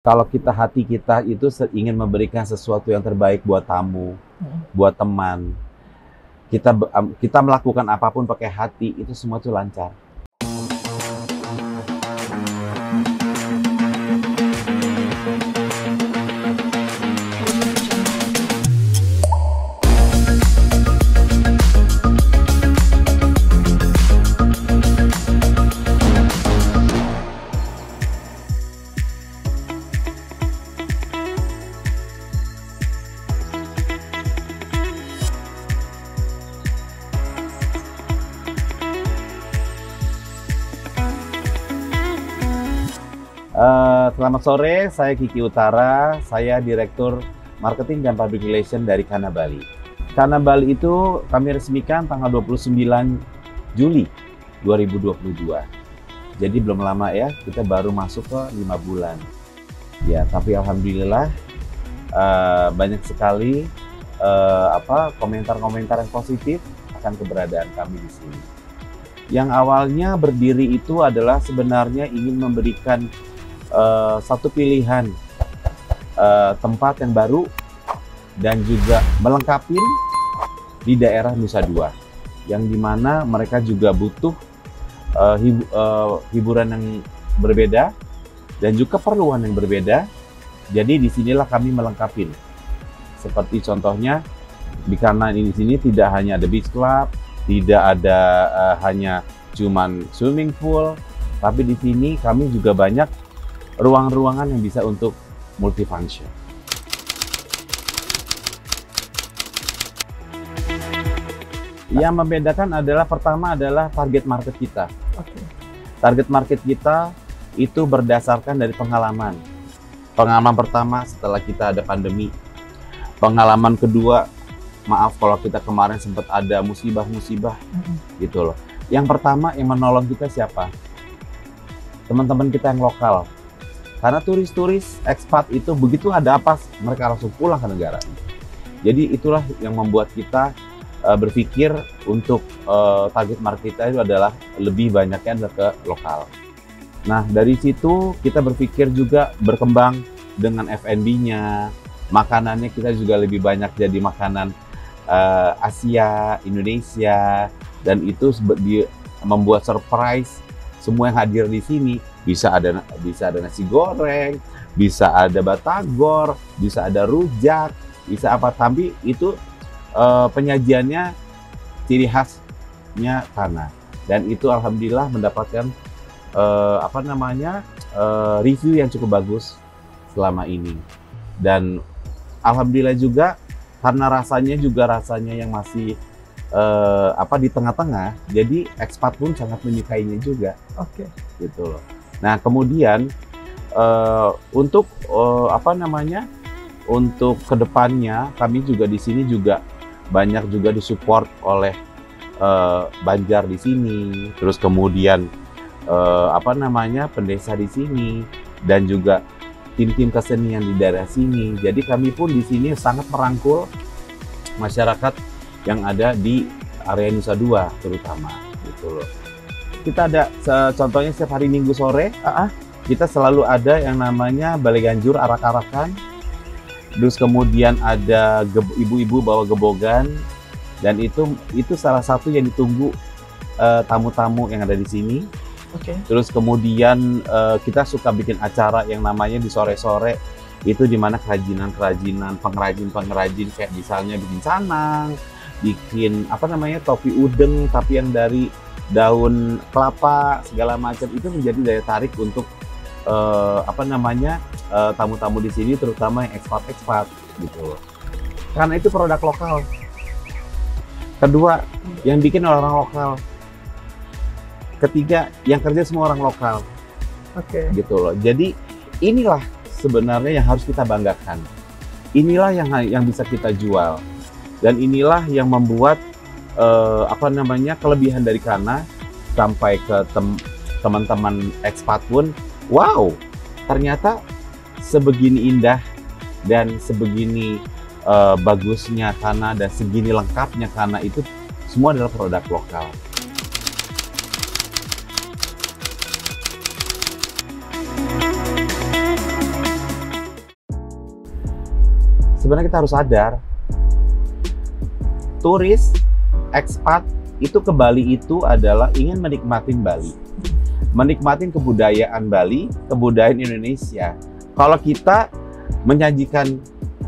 Kalau hati kita itu ingin memberikan sesuatu yang terbaik buat tamu, buat teman, kita melakukan apapun pakai hati, itu semua tuh lancar. Selamat sore, saya Kiki Utara, saya Direktur Marketing dan Public Relations dari Kana Bali. Kana Bali itu kami resmikan tanggal 29 Juli 2022. Jadi belum lama ya, kita baru masuk ke 5 bulan. Ya, tapi alhamdulillah banyak sekali komentar-komentar yang positif akan keberadaan kami di sini. Yang awalnya berdiri itu adalah sebenarnya ingin memberikan satu pilihan tempat yang baru dan juga melengkapi di daerah Nusa Dua, yang dimana mereka juga butuh hiburan yang berbeda dan juga keperluan yang berbeda. Jadi disinilah kami melengkapi. Seperti contohnya di Kana ini, di sini tidak hanya ada beach club, tidak ada hanya cuman swimming pool, tapi di sini kami juga banyak ruang-ruangan yang bisa untuk multifunction. Yang membedakan adalah pertama adalah target market kita. Target market kita itu berdasarkan dari pengalaman. Pengalaman pertama setelah kita ada pandemi. Pengalaman kedua, maaf kalau kita kemarin sempat ada musibah-musibah gitu loh. Yang pertama yang menolong kita siapa? Teman-teman kita yang lokal. Karena turis-turis ekspat itu begitu ada apa, mereka langsung pulang ke negara. Jadi itulah yang membuat kita berpikir untuk target market kita itu adalah lebih banyaknya ke lokal. Nah, dari situ kita berpikir juga berkembang dengan F&B-nya, makanannya kita juga lebih banyak jadi makanan Asia, Indonesia, dan itu membuat surprise semua yang hadir di sini. Bisa ada nasi goreng, bisa ada batagor, bisa ada rujak, bisa apa, tapi itu penyajiannya ciri khasnya Kana, dan itu alhamdulillah mendapatkan review yang cukup bagus selama ini. Dan alhamdulillah juga karena rasanya yang masih di tengah-tengah, jadi ekspat pun sangat menyukainya juga. Gitu loh. Nah, kemudian untuk untuk kedepannya kami juga di sini juga banyak juga disupport oleh Banjar di sini, terus kemudian pendesa di sini, dan juga tim-tim kesenian di daerah sini. Jadi kami pun di sini sangat merangkul masyarakat yang ada di area Nusa Dua terutama, gitu loh. Kita ada contohnya setiap hari Minggu sore, kita selalu ada yang namanya Balai Ganjur arak-arakan. Terus kemudian ada ibu-ibu bawa gebogan, dan itu salah satu yang ditunggu tamu-tamu yang ada di sini. Terus kemudian kita suka bikin acara yang namanya di sore-sore, itu dimana kerajinan-kerajinan, pengrajin kayak misalnya bikin canang, bikin topi udeng tapi yang dari daun kelapa segala macam, itu menjadi daya tarik untuk tamu-tamu di sini, terutama yang ekspat gitu. Karena itu produk lokal. Kedua, yang bikin orang lokal. Ketiga, yang kerja semua orang lokal. Gitu loh. Jadi inilah sebenarnya yang harus kita banggakan. Inilah yang bisa kita jual. Dan inilah yang membuat kelebihan dari Kana sampai ke teman-teman ekspat pun, wow, ternyata sebegini indah dan sebegini bagusnya Kana dan segini lengkapnya Kana, itu semua adalah produk lokal. sebenarnya kita harus sadar, turis, ekspat itu ke Bali itu adalah ingin menikmatin Bali, menikmatin kebudayaan Bali, kebudayaan Indonesia. Kalau kita menyajikan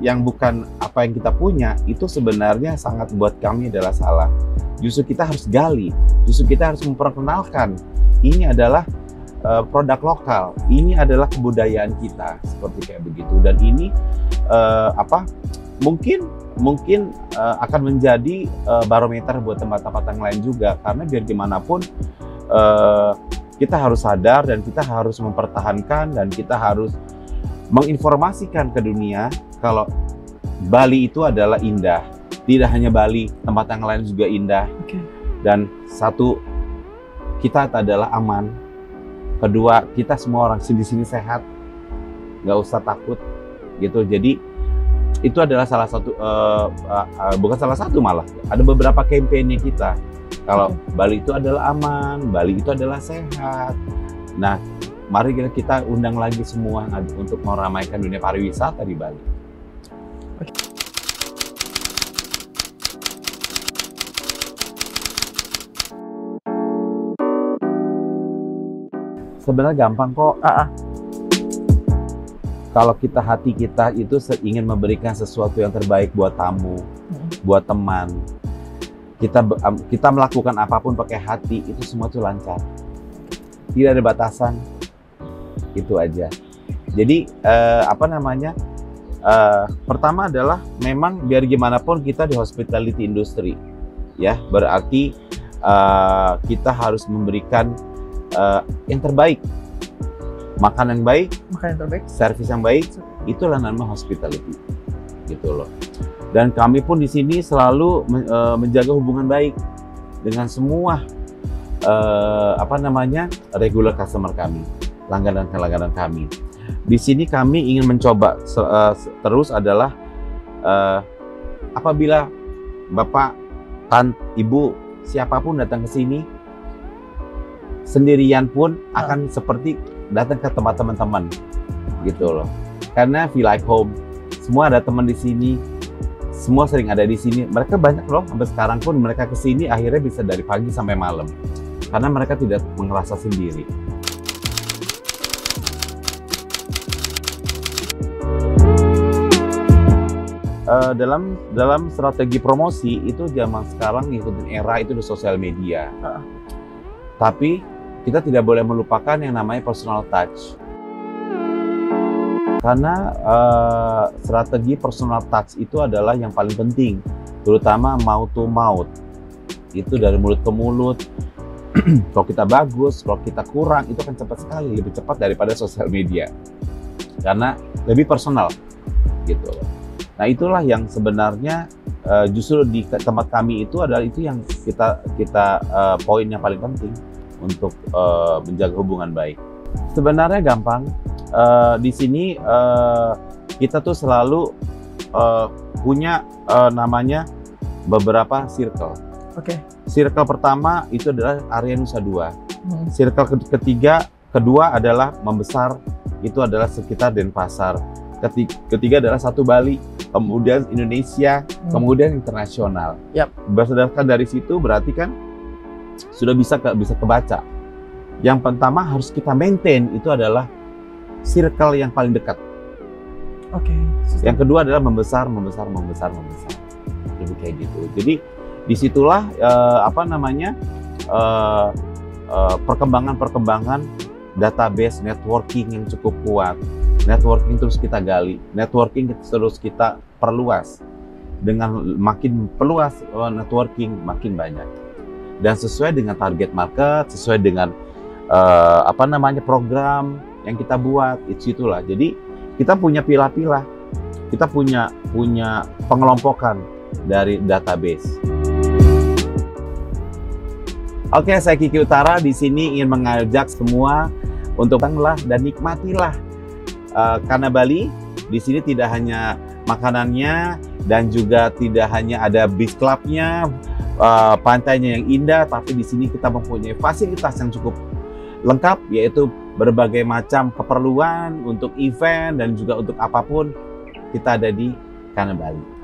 yang bukan apa yang kita punya, itu sebenarnya sangat buat kami adalah salah. Justru kita harus gali, justru kita harus memperkenalkan ini adalah produk lokal, ini adalah kebudayaan kita, seperti kayak begitu. Dan ini mungkin akan menjadi barometer buat tempat-tempat yang lain juga, karena biar gimana pun kita harus sadar dan kita harus mempertahankan dan kita harus menginformasikan ke dunia kalau Bali itu adalah indah. Tidak hanya Bali, tempat yang lain juga indah. Dan satu, kita adalah aman. Kedua, kita semua orang di sini sehat, nggak usah takut gitu. Jadi itu adalah salah satu, bukan salah satu malah, ada beberapa kampanye kita. Kalau Bali itu adalah aman, Bali itu adalah sehat. Nah, mari kita undang lagi semua untuk meramaikan dunia pariwisata di Bali. Sebenarnya gampang kok. Kalau hati kita itu ingin memberikan sesuatu yang terbaik buat tamu, buat teman, kita melakukan apapun pakai hati, itu semua tuh lancar. Tidak ada batasan, itu aja. Jadi pertama adalah memang biar gimana pun kita di hospitality industry, ya berarti kita harus memberikan yang terbaik, makanan baik, servis yang baik, itulah nama hospitality, gitu loh. Dan kami pun di sini selalu menjaga hubungan baik dengan semua regular customer kami, langganan kami. Di sini kami ingin mencoba terus adalah apabila Bapak, Ibu, siapapun datang ke sini, sendirian pun akan seperti datang ke tempat teman-teman, gitu loh. Karena feel like home, semua ada teman di sini, semua sering ada di sini. Mereka banyak loh, sampai sekarang pun mereka ke sini akhirnya bisa dari pagi sampai malam, karena mereka tidak merasa sendiri. Dalam strategi promosi itu zaman sekarang ngikutin era itu di sosial media. Tapi kita tidak boleh melupakan yang namanya personal touch. Karena strategi personal touch itu adalah yang paling penting, terutama mouth to mouth. Itu dari mulut ke mulut. Kalau kita bagus, kalau kita kurang, itu akan cepat sekali, lebih cepat daripada sosial media. Karena lebih personal, gitu. Nah, itulah yang sebenarnya justru di tempat kami itu adalah itu yang kita poin yang paling penting untuk menjaga hubungan baik. Sebenarnya gampang. Di sini kita tuh selalu punya namanya beberapa circle. Circle pertama itu adalah area Nusa Dua. Circle kedua adalah membesar, itu adalah sekitar Denpasar. Ketiga adalah satu Bali, kemudian Indonesia, kemudian internasional. Berdasarkan dari situ berarti kan sudah bisa kebaca. Yang pertama harus kita maintain itu adalah circle yang paling dekat. Yang kedua adalah membesar. Jadi kayak gitu. Jadi disitulah perkembangan database networking yang cukup kuat. Networking terus kita gali, networking terus kita perluas. Dengan makin perluas networking makin banyak. Dan sesuai dengan target market, sesuai dengan program yang kita buat, itulah. Jadi kita punya pilah-pilah, kita punya pengelompokan dari database. Oke, saya Kiki Utara di sini ingin mengajak semua untuk datanglah dan nikmatilah karena Bali di sini tidak hanya makanannya dan juga tidak hanya ada beach clubnya, pantainya yang indah, tapi di sini kita mempunyai fasilitas yang cukup lengkap, yaitu berbagai macam keperluan untuk event dan juga untuk apapun, kita ada di karena Bali.